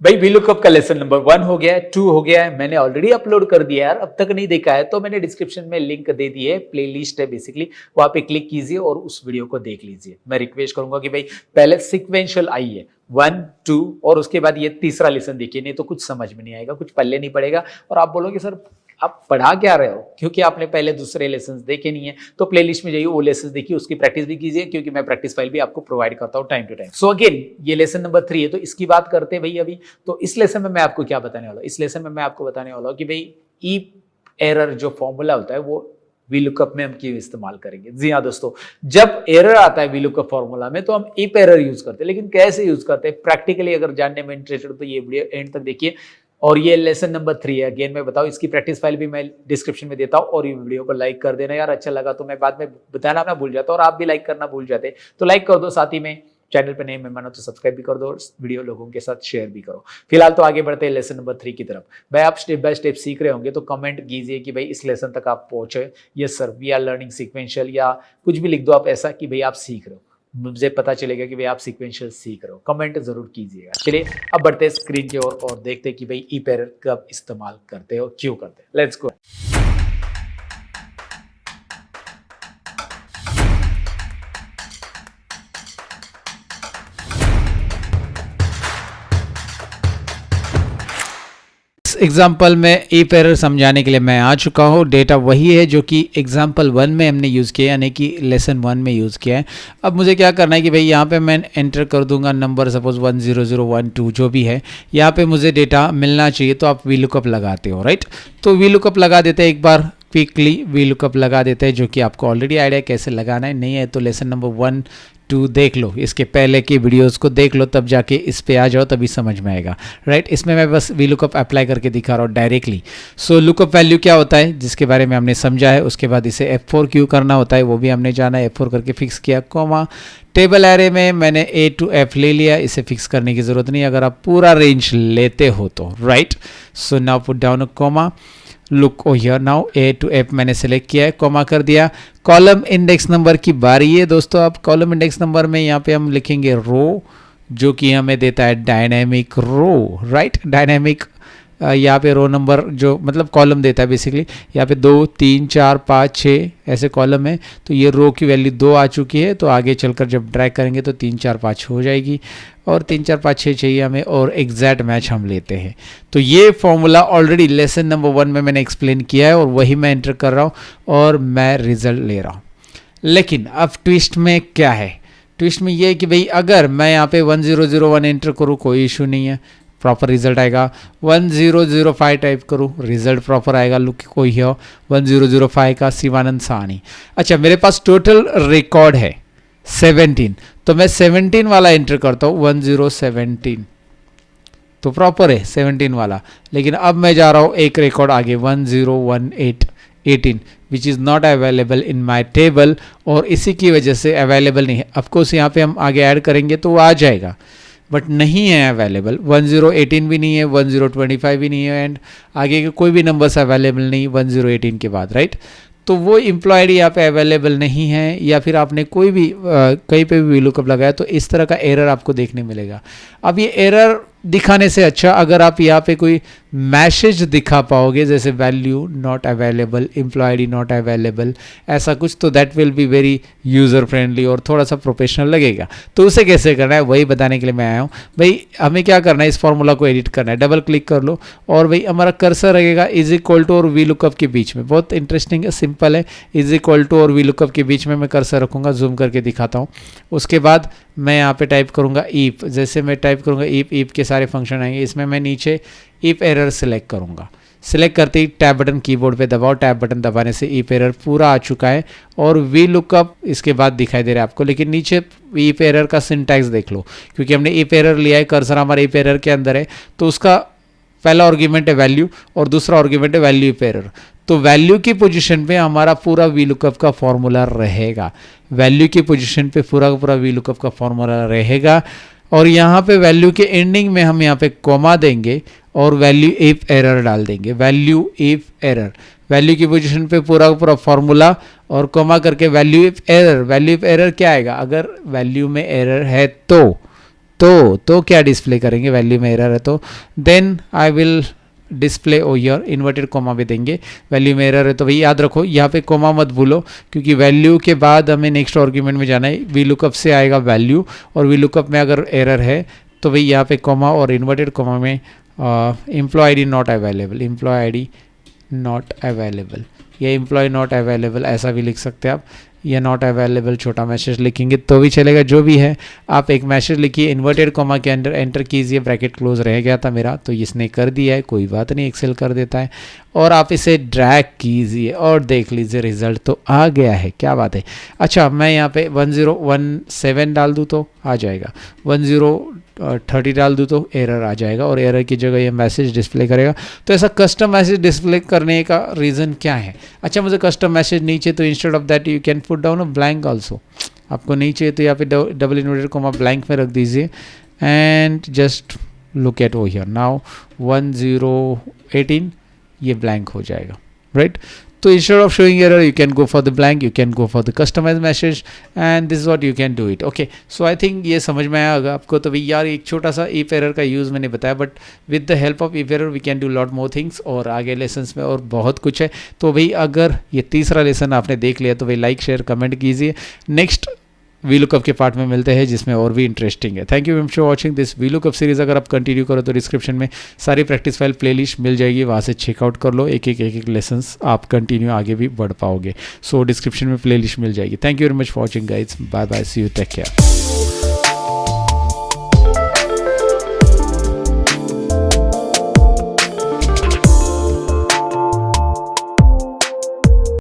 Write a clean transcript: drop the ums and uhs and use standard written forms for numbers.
भाई VLOOKUP का lesson number 1 हो गया है, 2 हो गया है, मैंने ऑलरेडी अपलोड कर दिया यार, अब तक नहीं देखा है तो मैंने डिस्क्रिप्शन में लिंक दे दी है, प्लेलिस्ट है बेसिकली, वहां पे क्लिक कीजिए और उस वीडियो को देख लीजिए। मैं रिक्वेस्ट करूंगा कि भाई पहले सिक्वेंशियल आइए 1, 2 और उसके बाद ये तीसरा लेसन देखिए, नहीं तो कुछ समझ में नहीं आएगा, कुछ पल्ले नहीं पड़ेगा और आप बोलोगे सर आप पढ़ा क्या रहे हो, क्योंकि आपने पहले दूसरे लेसन्स देखे नहीं है। तो प्लेलिस्ट में जाइए, वो लेसन्स देखिए, उसकी प्रैक्टिस भी कीजिए, क्योंकि मैं प्रैक्टिस फाइल भी आपको प्रोवाइड करता हूँ time to time. So again ये लेसन नंबर 3 है, तो इसकी बात करते हैं भाई अभी। तो इस लेसन में मैं आपको क्या बताने वाला हूँ, इस लेसन में मैं आपको बताने वाला हूँ कि भाई इफ एरर जो फॉर्मूला होता है वो VLOOKUP में हम क्यों इस्तेमाल करेंगे। जी हाँ दोस्तों, जब एरर आता है VLOOKUP फॉर्मूला में तो हम इफ एरर यूज करते हैं, लेकिन कैसे यूज करते हैं प्रैक्टिकली अगर जानने में इंटरेस्टेड हो तो ये वीडियो एंड तक देखिए। और ये लेसन नंबर 3 है, अगेन मैं बताऊं, इसकी प्रैक्टिस फाइल भी मैं डिस्क्रिप्शन में देता हूं। और ये वीडियो को लाइक कर देना यार, अच्छा लगा तो मैं बाद में बताना ना भूल जाता, और आप भी लाइक करना भूल जाते तो लाइक कर दो, साथ ही में चैनल पे नए मेहमान हो तो सब्सक्राइब भी कर दो और वीडियो लोगों के साथ शेयर भी करो। फिलहाल तो आगे बढ़ते हैं लेसन नंबर 3 की तरफ। भाई आप स्टेप बाय स्टेप सीख रहे होंगे तो कमेंट कीजिए कि भाई इस लेसन तक आप पहुंचे, yes sir we are learning sequential, या कुछ भी लिख दो आप ऐसा कि भाई आप सीख रहे हो, मुझे पता चलेगा कि भाई आप सीक्वेंशियल सीख रहे हो। कमेंट जरूर कीजिएगा। चलिए अब बढ़ते हैं स्क्रीन की ओर और देखते हैं कि भाई इफ एरर कब इस्तेमाल करते हो, क्यों करते हैं। Let's go. एग्जाम्पल में इफ एरर समझाने के लिए मैं आ चुका हूँ। डेटा वही है जो कि एग्जाम्पल 1 में हमने यूज़ किया, यानी कि लेसन 1 में यूज़ किया है। अब मुझे क्या करना है कि भाई यहाँ पे मैं एंटर कर दूंगा नंबर, सपोज 10012 जो भी है, यहाँ पे मुझे डेटा मिलना चाहिए, तो आप VLOOKUP लगाते हो, राइट। तो VLOOKUP लगा देते हैं एक बार, क्विकली VLOOKUP लगा देते हैं, जो कि आपको ऑलरेडी आइडिया कैसे लगाना है। नहीं है तो लेसन नंबर 1, 2 देख लो, इसके पहले की वीडियोस को देख लो, तब जाके इस पे आ जाओ, तभी समझ में आएगा, राइट। इसमें मैं बस VLOOKUP अप्लाई करके दिखा रहा हूँ डायरेक्टली। सो लुकअप वैल्यू क्या होता है, जिसके बारे में हमने समझा है। उसके बाद इसे F4 क्यों करना होता है वो भी हमने जाना है, F4 करके फिक्स किया, कॉमा। टेबल एरे में मैंने A to F ले लिया, इसे फिक्स करने की ज़रूरत नहीं अगर आप पूरा रेंज लेते हो तो, right. So now put down a comma, look oh here, now A to F मैंने सेलेक्ट किया है, कॉमा कर दिया। कॉलम इंडेक्स नंबर की बारी है दोस्तों। अब कॉलम इंडेक्स नंबर में यहाँ पे हम लिखेंगे रो, जो कि हमें देता है डायनेमिक रो, राइट। डायनेमिक यहाँ पे रो नंबर जो मतलब कॉलम देता है बेसिकली। यहाँ पे 2, 3, 4, 5, 6 ऐसे कॉलम है, तो ये रो की वैल्यू 2 आ चुकी है। तो आगे चलकर जब ड्रैग करेंगे तो 3, 4, 5 हो जाएगी, और 3, 4, 5, 6 चाहिए हमें, और एग्जैक्ट मैच हम लेते हैं। तो ये फॉर्मूला ऑलरेडी लेसन नंबर 1 में मैंने एक्सप्लेन किया है, और वही मैं एंटर कर रहा हूँ और मैं रिजल्ट ले रहा हूँ। लेकिन अब ट्विस्ट में क्या है, ट्विस्ट में ये है कि भाई अगर मैं यहाँ पे 1001 एंटर करूँ कोई इशू नहीं है, प्रॉपर रिजल्ट आएगा। 1005 टाइप करूँ, रिजल्ट प्रॉपर आएगा। लुक कोई है 1005 का शिवानंद साहनी। अच्छा, मेरे पास टोटल रिकॉर्ड है 17, तो मैं 17 वाला एंटर करता हूँ, 1017, तो प्रॉपर है 17 वाला। लेकिन अब मैं जा रहा हूँ एक रिकॉर्ड आगे, 1018 which is not available in my table, और इसी की वजह से अवेलेबल नहीं है। ऑफकोर्स यहाँ पे हम आगे ऐड करेंगे तो वो आ जाएगा, बट नहीं है अवेलेबल। 1018 भी नहीं है, 1025 भी नहीं है, एंड आगे के कोई भी नंबर्स अवेलेबल नहीं 1018 के बाद, राइट। तो वो एम्प्लॉयड यहाँ पे अवेलेबल नहीं है, या फिर आपने कोई भी कहीं पे भी VLOOKUP लगाया तो इस तरह का एरर आपको देखने मिलेगा। अब ये एरर दिखाने से अच्छा अगर आप यहाँ पे कोई मैसेज दिखा पाओगे, जैसे value not available, employed not available, ऐसा कुछ, तो that will be very user friendly और थोड़ा सा प्रोफेशनल लगेगा। तो उसे कैसे करना है वही बताने के लिए मैं आया हूँ। भाई हमें क्या करना है, इस फॉर्मूला को एडिट करना है। डबल क्लिक कर लो और भाई हमारा कर्सर रहेगा इज इक्वल टू और VLOOKUP के बीच में। बहुत इंटरेस्टिंग है, सिंपल है। इज इक्वल टू और VLOOKUP के बीच में मैं कर्सर रखूँगा, जूम करके दिखाता हूँ। उसके बाद मैं यहाँ पे टाइप करूँगा इफ, जैसे मैं टाइप करूँगा इफ के सारे फंक्शन आएंगे। इसमें मैं नीचे इफ एरर सेलेक्ट करूँगा। सेलेक्ट करते ही टैब बटन कीबोर्ड पे दबाओ, टैब बटन दबाने से इफ एरर पूरा आ चुका है, और VLOOKUP इसके बाद दिखाई दे रहा है आपको। लेकिन नीचे इफ एरर का सिंटैक्स देख लो, क्योंकि हमने इफ एरर लिया है, कर्सर हमारा इफ एरर के अंदर है, तो उसका पहला आर्गुमेंट है वैल्यू और दूसरा आर्गुमेंट है वैल्यू इफ एरर। तो वैल्यू की पोजीशन पे हमारा पूरा VLOOKUP का फॉर्मूला रहेगा, वैल्यू की पोजीशन पे पूरा का पूरा VLOOKUP का फॉर्मूला रहेगा। और यहाँ पे वैल्यू के एंडिंग में हम यहाँ पे कॉमा देंगे और वैल्यू इफ एरर डाल देंगे, वैल्यू इफ एरर, वैल्यू की पोजीशन पे पूरा का पूरा फॉर्मूला और कॉमा करके value if error. Value if error क्या आएगा, अगर वैल्यू में एरर है तो तो क्या डिस्प्ले करेंगे, वैल्यू में एरर है तो देन आई विल डिस्प्ले ओ ईयर, इन्वर्टेड कोमा भी देंगे। वैल्यू में एरर है तो भाई याद रखो यहाँ पे कोमा मत भूलो, क्योंकि वैल्यू के बाद हमें नेक्स्ट आर्गुमेंट में जाना है। वी लुकअप से आएगा वैल्यू, और वी लुकअप में अगर एरर है तो भाई यहाँ पे कोमा और इन्वर्टेड कोमा में employ I D not available, employ I D not available, या एम्प्लॉय नॉट अवेलेबल ऐसा भी लिख सकते हैं आप, या नॉट अवेलेबल छोटा मैसेज लिखेंगे तो भी चलेगा। जो भी है आप एक मैसेज लिखिए, इन्वर्टेड कॉमा के अंदर एंटर कीजिए, ब्रैकेट क्लोज रह गया था मेरा तो इसने कर दिया है, कोई बात नहीं, एक्सेल कर देता है। और आप इसे ड्रैग कीजिए और देख लीजिए रिजल्ट तो आ गया है, क्या बात है। अच्छा मैं यहाँ पे 1017 डाल दूँ तो आ जाएगा, 1030 डाल दूँ तो एरर आ जाएगा, और एरर की जगह ये मैसेज डिस्प्ले करेगा। तो ऐसा कस्टम मैसेज डिस्प्ले करने का रीज़न क्या है? अच्छा मुझे कस्टम मैसेज नहीं चाहिए तो instead of that you can put down a blank also. आपको नहीं चाहिए तो यहाँ पे डबल इन्वर्टेड कोमा ब्लैंक में रख दीजिए and just look at oh here now 1018 ये ब्लैंक हो जाएगा, राइट। तो instead of showing error you can go for the blank, you can go for the customize message and this is what you can do it. Okay so I think ये समझ में आया होगा आपको। तो भाई यार एक छोटा सा इफ एरर का यूज़ मैंने बताया, but with the help of if error we can do lot more things, और आगे लेसन्स में और बहुत कुछ है। तो भाई अगर ये तीसरा लेसन आपने देख लिया तो भाई लाइक शेयर कमेंट कीजिए। नेक्स्ट वी लुकअप के पार्ट में मिलते हैं जिसमें और भी इंटरेस्टिंग है। Thank you very much for watching this V lookup series. अगर आप कंटिन्यू करो तो डिस्क्रिप्शन में सारी प्रैक्टिस फाइल प्लेलिस्ट मिल जाएगी, वहाँ से चेकआउट कर लो, एक एक लेसन्स आप कंटिन्यू आगे भी बढ़ पाओगे। सो डिस्क्रिप्शन में प्लेलिस्ट मिल जाएगी। Thank you very much for watching guys, bye bye, see you, take care.